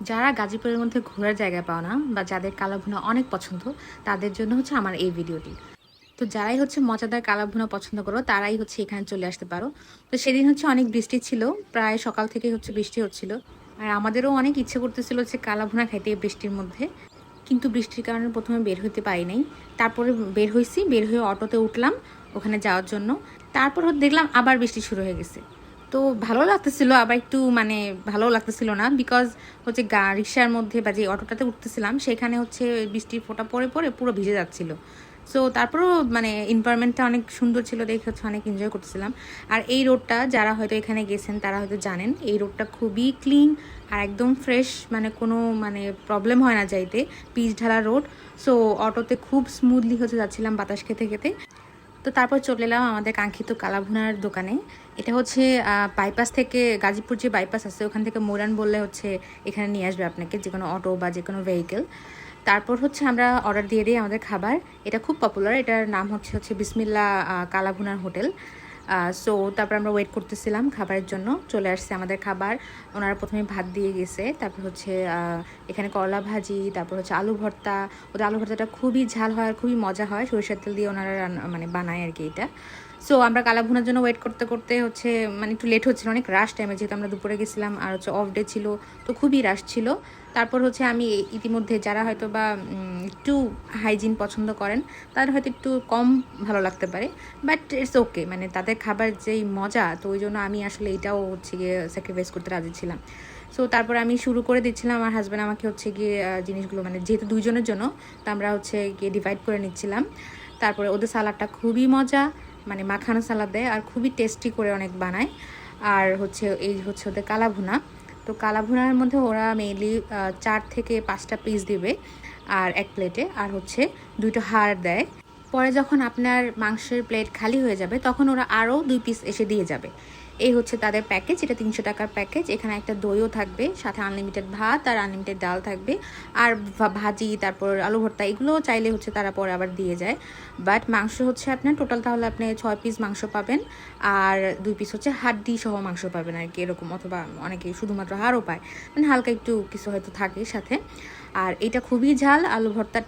যারা গাজীপুরের মধ্যে ঘোরার জায়গা পাও না বা যাদের কালাভুনা অনেক পছন্দ তাদের জন্য হচ্ছে আমার এই ভিডিওটি। তো যারাই হচ্ছে মজাদার কালাভুনা পছন্দ করো তারাই হচ্ছে এখানে চলে আসতে পারো। তো সেদিন হচ্ছে অনেক বৃষ্টি ছিল, প্রায় সকাল থেকে হচ্ছে বৃষ্টি হচ্ছিল। আর আমাদেরও অনেক ইচ্ছে করতেছিল হচ্ছে কালাভুনা খাইতে বৃষ্টির মধ্যে, কিন্তু বৃষ্টির কারণে প্রথমে বের হতে পারি নাই। তারপরে বের হয়েছি, বের হয়ে অটোতে উঠলাম ওখানে যাওয়ার জন্য। তারপর দেখলাম আবার বৃষ্টি শুরু হয়ে গেছে। তো ভালো লাগতেছিল, আবার একটু মানে ভালো লাগতেছিল না, বিকজ হচ্ছে রিক্সার মধ্যে বা যে অটোটাতে উঠতেছিলাম সেখানে হচ্ছে বৃষ্টির ফোঁটা পড়ে পড়ে পুরো ভিজে যাচ্ছিল। সো তারপরেও মানে এনভায়রনমেন্টটা অনেক সুন্দর ছিল দেখে হচ্ছে অনেক এনজয় করতেছিলাম। আর এই রোডটা যারা হয়তো এখানে গেছেন তারা হয়তো জানেন, এই রোডটা খুবই ক্লিন আর একদম ফ্রেশ, মানে কোনো মানে প্রবলেম হয় না যাইতে, পিচ ঢালা রোড। সো অটোতে খুব স্মুথলি হচ্ছে যাচ্ছিলাম বাতাস খেতে খেতে। তো তারপর চলে এলাম আমাদের কাঙ্ক্ষিত কালাভুনার দোকানে। এটা হচ্ছে বাইপাস থেকে, গাজীপুর যে বাইপাস আছে ওখান থেকে মোরান বললে হচ্ছে এখানে নিয়ে আসবে আপনাকে, যে কোনো অটো বা যে কোনো ভেহিকেল। তারপর হচ্ছে আমরা অর্ডার দিয়ে দিই আমাদের খাবার। এটা খুব পপুলার, এটার নাম হচ্ছে বিসমিল্লা কালাভুনার হোটেল। সো তারপর আমরা ওয়েট করতেছিলাম খাবারের জন্য, চলে আসছে আমাদের খাবার। ওনারা প্রথমে ভাত দিয়ে গেছে, তারপর হচ্ছে এখানে করলা ভাজি, তারপর হচ্ছে আলু ভর্তা। ওদের আলু ভর্তাটা খুবই ঝাল হয় আর খুবই মজা হয়, সরিষার তেল দিয়ে ওনারা মানে বানায় আর কি এটা। সো আমরা কালাভুনার জন্য ওয়েট করতে করতে হচ্ছে মানে একটু লেট হচ্ছিল, অনেক রাশ টাইমে, যেহেতু আমরা দুপুরে গেছিলাম আর হচ্ছে অফ ডে ছিল, তো খুবই রাশ ছিল। তারপর হচ্ছে আমি ইতিমধ্যে যারা হয়তো বা একটু হাইজিন পছন্দ করেন তাদের হয়তো একটু কম ভালো লাগতে পারে, বাট ইটস ওকে, মানে তাদের খাবার যেই মজা, তো ওই জন্য আমি আসলে এটাও হচ্ছে গিয়ে স্যাক্রিফাইস করতে রাজি ছিলাম। সো তারপর আমি শুরু করে দিচ্ছিলাম, আমার হাজব্যান্ড আমাকে হচ্ছে গিয়ে জিনিসগুলো মানে যেহেতু দুইজনের জন্য, তো আমরা হচ্ছে গিয়ে ডিভাইড করে নিচ্ছিলাম। তারপরে ওদের সালাডটা খুবই মজা, মানে মাখানো সালাদ দেয় আর খুবই টেস্টি করে অনেক বানায়। আর হচ্ছে এই হচ্ছে ওদের কালাভুনা। তো কালাভুনার মধ্যে ওরা মেইনলি 4 থেকে 5টা পিস দিবে আর এক প্লেটে, আর হচ্ছে 2টো হাড় দেয়। পরে যখন আপনার মাংসের প্লেট খালি হয়ে যাবে তখন ওরা আরও 2 পিস এসে দিয়ে যাবে। এই হচ্ছে তাদের প্যাকেজ, এটা 300 টাকার প্যাকেজ। এখানে একটা দইও থাকবে, সাথে আনলিমিটেড ভাত আর আনলিমিটেড ডাল থাকবে, আর ভাজি, তারপর আলু ভর্তা, এগুলো চাইলে হচ্ছে তারা পরে আবার দিয়ে যায়। বাট মাংস হচ্ছে আপনার টোটাল তাহলে আপনি 6 পিস মাংস পাবেন, আর 2 পিস হচ্ছে হাড্ডি সহ মাংস পাবেন আর কি, এরকম। অথবা অনেকে শুধুমাত্র হাড়ও পায়, মানে হালকা একটু কিছু হয়তো থাকে সাথে। আর এটা খুবই ঝাল আলু ভর্তাটা।